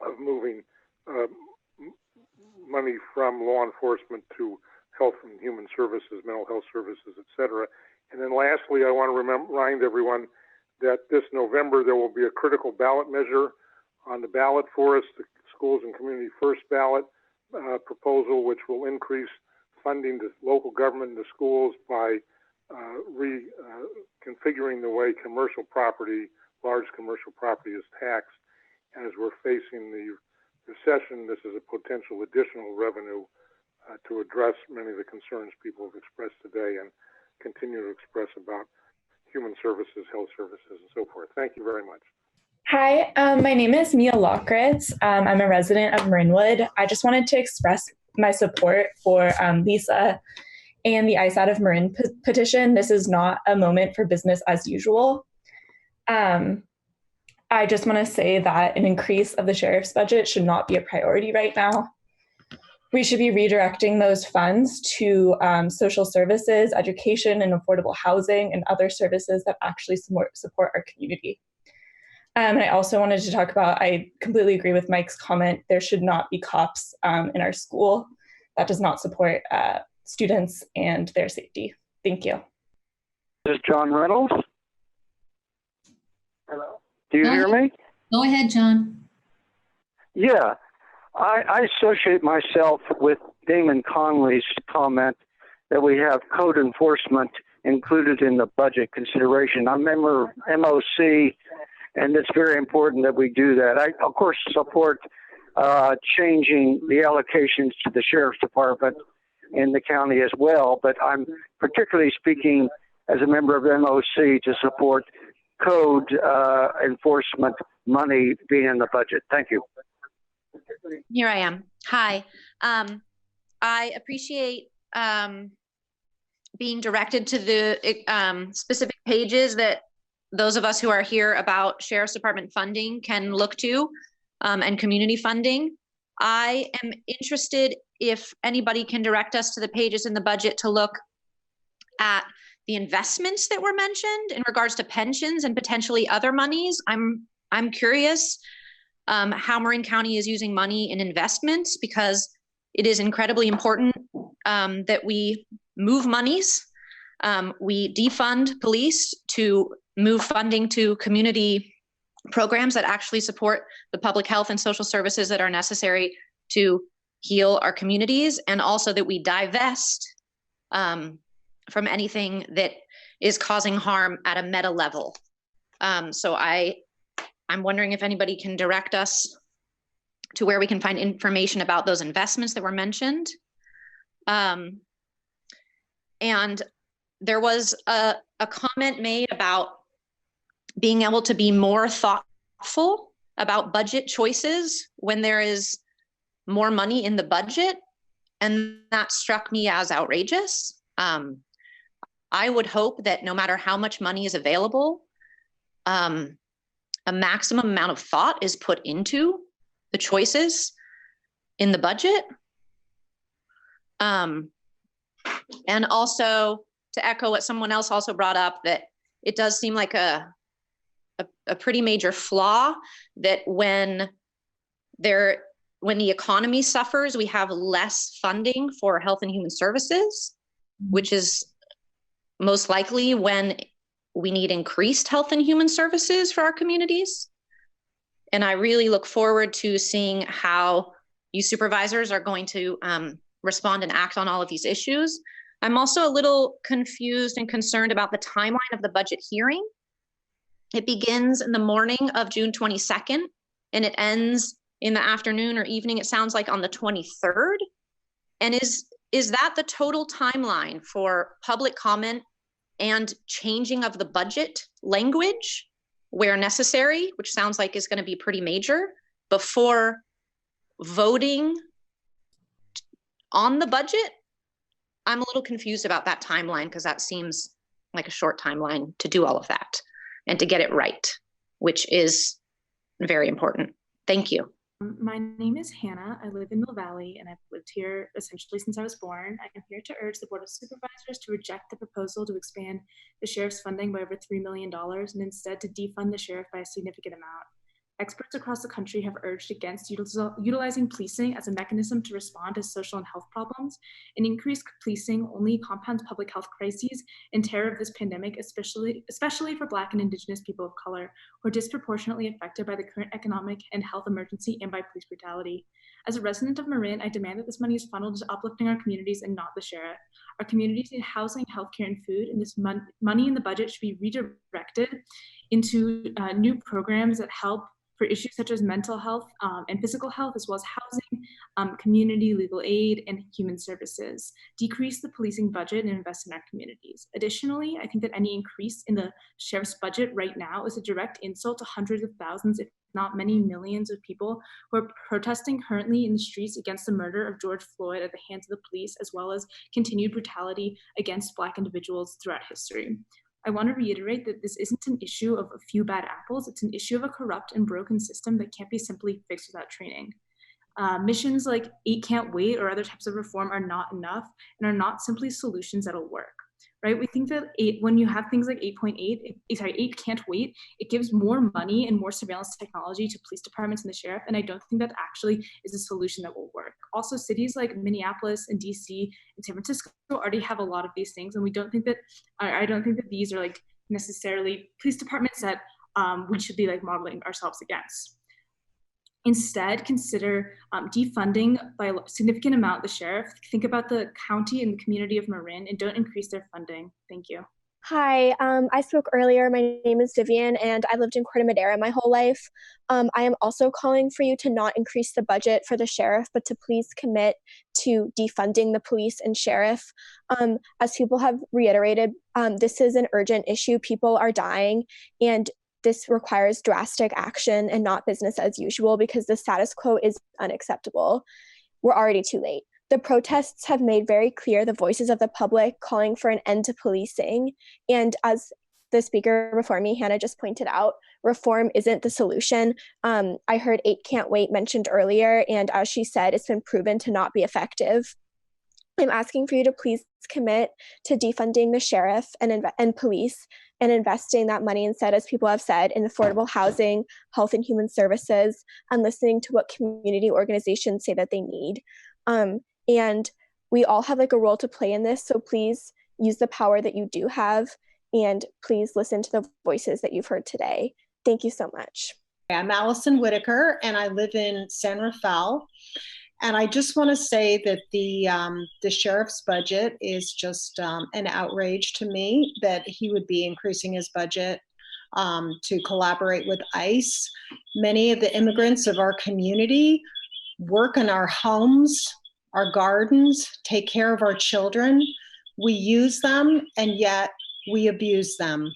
of moving money from law enforcement to health and human services, mental health services, et cetera. And then lastly, I want to remind everyone that this November there will be a critical ballot measure on the ballot for us, the Schools and Community First ballot proposal, which will increase funding to local government and the schools by reconfiguring the way commercial property, large commercial property, is taxed. As we're facing the recession, this is a potential additional revenue to address many of the concerns people have expressed today and continue to express about human services, health services, and so forth. Thank you very much. Hi, my name is Mia Lockritz. I'm a resident of Marinwood. I just wanted to express my support for Lisa and the Ice Out of Marin petition. This is not a moment for business as usual. I just want to say that an increase of the sheriff's budget should not be a priority right now. We should be redirecting those funds to social services, education, and affordable housing, and other services that actually support our community. And I also wanted to talk about, I completely agree with Mike's comment, there should not be cops in our school. That does not support students and their safety. Thank you. This is John Reynolds. Hello. Do you hear me? Go ahead, John. Yeah. I associate myself with Damon Conley's comment that we have code enforcement included in the budget consideration. I'm a member of MOC, and it's very important that we do that. I, of course, support changing the allocations to the Sheriff's Department in the county as well, but I'm particularly speaking as a member of MOC to support code enforcement money being in the budget. Thank you. Here I am. Hi. I appreciate being directed to the specific pages that those of us who are here about Sheriff's Department funding can look to, and community funding. I am interested if anybody can direct us to the pages in the budget to look at the investments that were mentioned in regards to pensions and potentially other monies. I'm curious how Marin County is using money in investments, because it is incredibly important that we move monies. We defund police to move funding to community programs that actually support the public health and social services that are necessary to heal our communities, and also that we divest from anything that is causing harm at a meta level. So I'm wondering if anybody can direct us to where we can find information about those investments that were mentioned. And there was a comment made about being able to be more thoughtful about budget choices when there is more money in the budget. And that struck me as outrageous. I would hope that no matter how much money is available, a maximum amount of thought is put into the choices in the budget. And also to echo what someone else also brought up, that it does seem like a pretty major flaw that when the economy suffers, we have less funding for health and human services, which is most likely when we need increased health and human services for our communities. And I really look forward to seeing how you supervisors are going to respond and act on all of these issues. I'm also a little confused and concerned about the timeline of the budget hearing. It begins in the morning of June 22nd, and it ends in the afternoon or evening, it sounds like, on the 23rd. And is that the total timeline for public comment and changing of the budget language where necessary, which sounds like is going to be pretty major, before voting on the budget? I'm a little confused about that timeline, because that seems like a short timeline to do all of that and to get it right, which is very important. Thank you. My name is Hannah. I live in Mill Valley, and I've lived here essentially since I was born. I am here to urge the Board of Supervisors to reject the proposal to expand the sheriff's funding by over $3 million and instead to defund the sheriff by a significant amount. Experts across the country have urged against utilizing policing as a mechanism to respond to social and health problems, and increased policing only compounds public health crises and terror of this pandemic, especially for Black and Indigenous people of color, who are disproportionately affected by the current economic and health emergency and by police brutality. As a resident of Marin, I demand that this money is funneled into uplifting our communities and not the sheriff. Our communities need housing, healthcare, and food, and this money in the budget should be redirected into new programs that help for issues such as mental health and physical health, as well as housing, community legal aid, and human services. Decrease the policing budget and invest in our communities. Additionally, I think that any increase in the sheriff's budget right now is a direct insult to hundreds of thousands, if not many millions of people who are protesting currently in the streets against the murder of George Floyd at the hands of the police, as well as continued brutality against Black individuals throughout history. I want to reiterate that this isn't an issue of a few bad apples. It's an issue of a corrupt and broken system that can't be simply fixed without training. Missions like 8 Can't Wait or other types of reform are not enough and are not simply solutions that'll work, right? We think that when you have things like 8 Can't Wait, it gives more money and more surveillance technology to police departments and the sheriff, and I don't think that actually is a solution that will work. Also, cities like Minneapolis and DC and San Francisco already have a lot of these things, and I don't think that these are like necessarily police departments that we should be like modeling ourselves against. Instead, consider defunding by a significant amount the sheriff. Think about the county and the community of Marin, and don't increase their funding. Thank you. Hi, I spoke earlier. My name is Vivian, and I lived in Corte Madera my whole life. I am also calling for you to not increase the budget for the sheriff, but to please commit to defunding the police and sheriff. As people have reiterated, this is an urgent issue. People are dying, and this requires drastic action and not business as usual, because the status quo is unacceptable. We're already too late. The protests have made very clear the voices of the public calling for an end to policing. And as the speaker before me, Hannah, just pointed out, reform isn't the solution. I heard 8 Can't Wait mentioned earlier, and as she said, it's been proven to not be effective. I'm asking for you to please commit to defunding the sheriff and police and investing that money instead, as people have said, in affordable housing, health and human services, and listening to what community organizations say that they need. And we all have like a role to play in this, so please use the power that you do have, and please listen to the voices that you've heard today. Thank you so much. I'm Allison Whitaker, and I live in San Rafael. And I just want to say that the sheriff's budget is just an outrage to me, that he would be increasing his budget to collaborate with ICE. Many of the immigrants of our community work in our homes, our gardens, take care of our children. We use them, and yet we abuse them.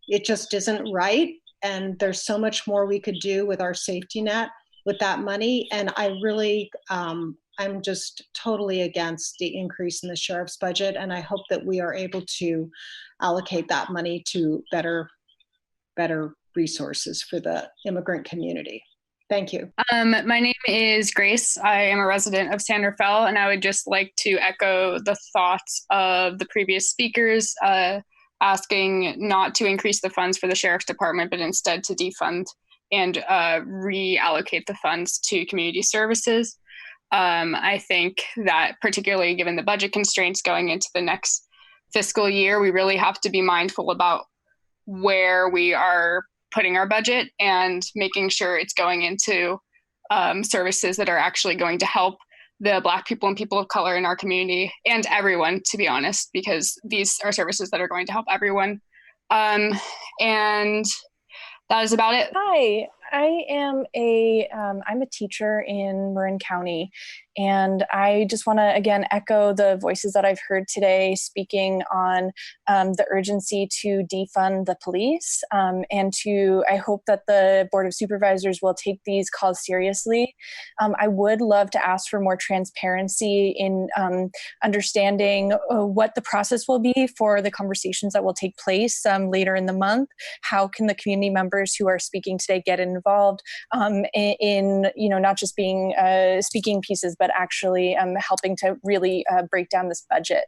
It just isn't right. And there's so much more we could do with our safety net with that money. And I really, I'm just totally against the increase in the sheriff's budget. And I hope that we are able to allocate that money to better resources for the immigrant community. Thank you. My name is Grace. I am a resident of San Rafael, and I would just like to echo the thoughts of the previous speakers, asking not to increase the funds for the sheriff's department, but instead to defund and reallocate the funds to community services. I think that particularly given the budget constraints going into the next fiscal year, we really have to be mindful about where we are putting our budget and making sure it's going into services that are actually going to help the Black people and people of color in our community, and everyone, to be honest, because these are services that are going to help everyone. And that is about it. Hi, I am I'm a teacher in Marin County, And I just want to, again, echo the voices that I've heard today speaking on the urgency to defund the police, and I hope that the Board of Supervisors will take these calls seriously. I would love to ask for more transparency in understanding what the process will be for the conversations that will take place later in the month. How can the community members who are speaking today get involved in not just being speaking pieces, but actually helping to really break down this budget.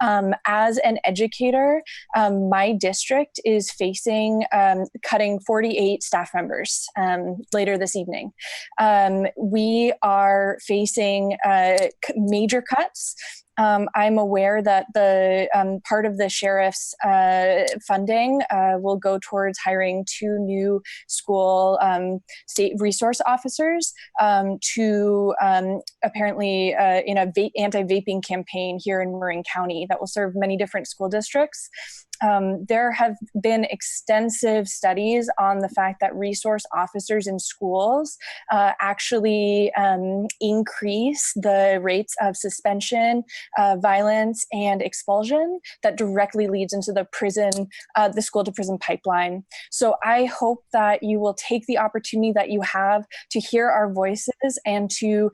As an educator, my district is facing cutting 48 staff members later this evening. We are facing major cuts. I'm aware that the part of the sheriff's funding will go towards hiring 2 new school state resource officers to apparently in a anti-vaping campaign here in Marin County that will serve many different school districts. There have been extensive studies on the fact that resource officers in schools actually increase the rates of suspension, violence, and expulsion that directly leads into the school to prison pipeline. So I hope that you will take the opportunity that you have to hear our voices and to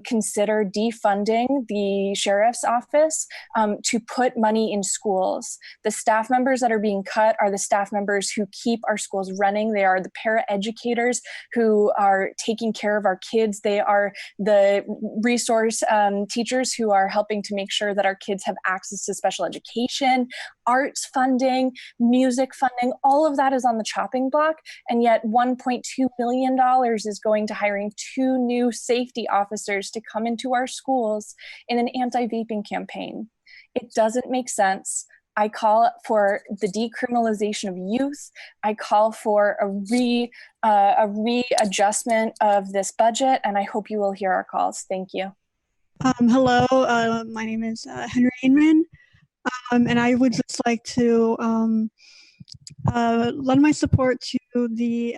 consider defunding the sheriff's office to put money in schools. The staff members that are being cut are the staff members who keep our schools running. They are the paraeducators who are taking care of our kids. They are the resource teachers who are helping to make sure that our kids have access to special education, arts funding, music funding. All of that is on the chopping block, and yet $1.2 million is going to hiring 2 new safety officers to come into our schools in an anti-vaping campaign. It doesn't make sense. I call for the decriminalization of youth. I call for a readjustment of this budget, and I hope you will hear our calls. Thank you. Hello, my name is Henry Inman, and I would just like to lend my support to the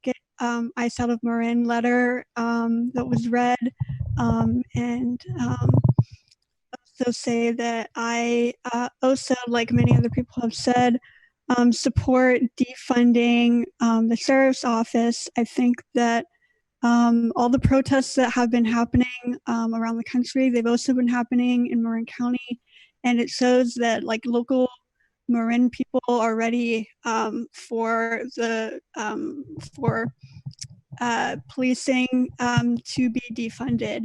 Get ICE Out of Marin letter that was read, and also say that I also, like many other people have said, support defunding the sheriff's office. I think that all the protests that have been happening around the country, they've also been happening in Marin County, and it shows that local Marin people are ready for policing to be defunded.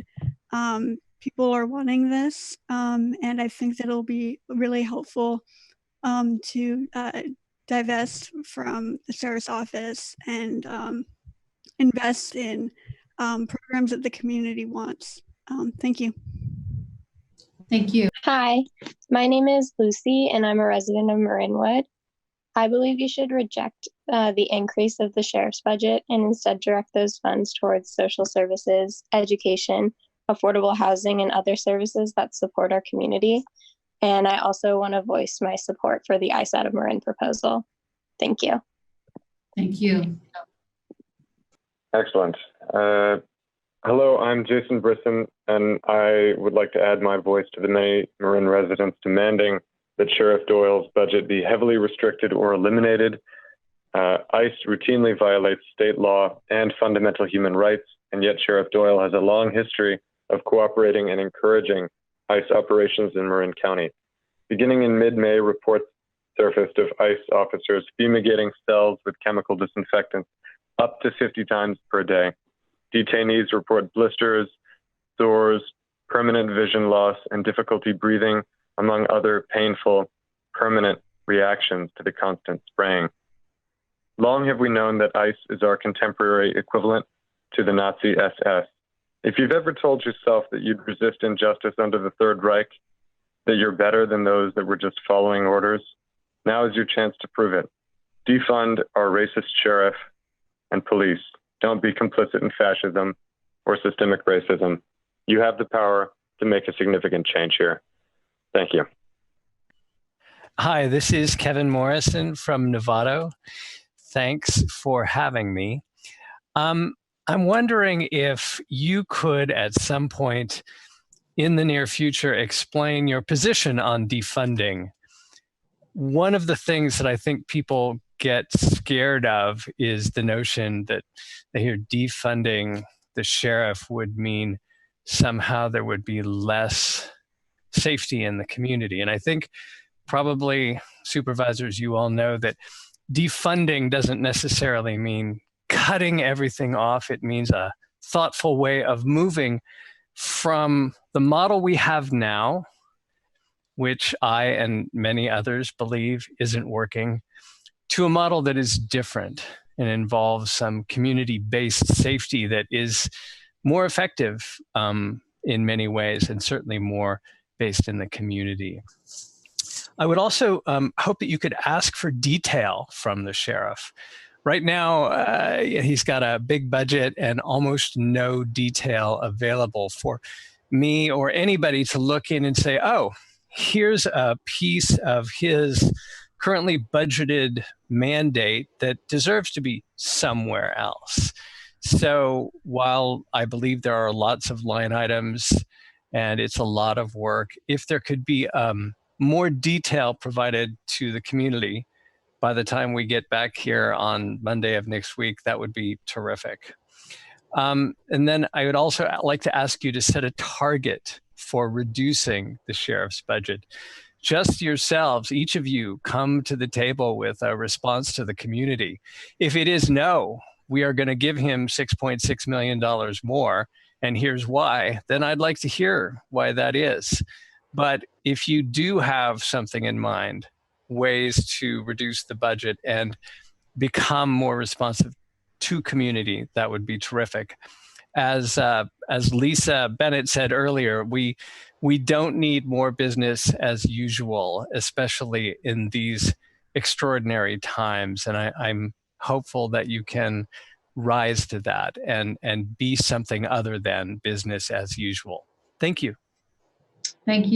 People are wanting this, and I think that it'll be really helpful to divest from the sheriff's office and invest in programs that the community wants. Thank you. Thank you. Hi, my name is Lucy, and I'm a resident of Marinwood. I believe you should reject the increase of the sheriff's budget and instead direct those funds towards social services, education, affordable housing, and other services that support our community. And I also want to voice my support for the ICE Out of Marin proposal. Thank you. Thank you. Excellent. Hello, I'm Jason Brisson, and I would like to add my voice to the many Marin residents demanding that Sheriff Doyle's budget be heavily restricted or eliminated. ICE routinely violates state law and fundamental human rights, and yet Sheriff Doyle has a long history of cooperating and encouraging ICE operations in Marin County. Beginning in mid-May, reports surfaced of ICE officers fumigating cells with chemical disinfectants up to 50 times per day. Detainees report blisters, sores, permanent vision loss, and difficulty breathing, among other painful, permanent reactions to the constant spraying. Long have we known that ICE is our contemporary equivalent to the Nazi SS. If you've ever told yourself that you'd resist injustice under the Third Reich, that you're better than those that were just following orders, now is your chance to prove it. Defund our racist sheriff and police. Don't be complicit in fascism or systemic racism. You have the power to make a significant change here. Thank you. Hi, this is Kevin Morrison from Novato. Thanks for having me. I'm wondering if you could at some point in the near future explain your position on defunding. One of the things that I think people get scared of is the notion that they hear defunding the sheriff would mean somehow there would be less safety in the community. And I think probably supervisors, you all know that defunding doesn't necessarily mean cutting everything off. It means a thoughtful way of moving from the model we have now, which I and many others believe isn't working, to a model that is different and involves some community-based safety that is more effective in many ways, and certainly more based in the community. I would also hope that you could ask for detail from the sheriff. Right now, he's got a big budget and almost no detail available for me or anybody to look in and say, oh, here's a piece of his currently budgeted mandate that deserves to be somewhere else. So while I believe there are lots of line items and it's a lot of work, if there could be more detail provided to the community by the time we get back here on Monday of next week, that would be terrific. And then I would also like to ask you to set a target for reducing the sheriff's budget. Just yourselves, each of you, come to the table with a response to the community. If it is no, we are going to give him $6.6 million more, and here's why, then I'd like to hear why that is. But if you do have something in mind, ways to reduce the budget and become more responsive to community, that would be terrific. As Lisa Bennett said earlier, we don't need more business as usual, especially in these extraordinary times. And I'm hopeful that you can rise to that and be something other than business as usual. Thank you. Thank you.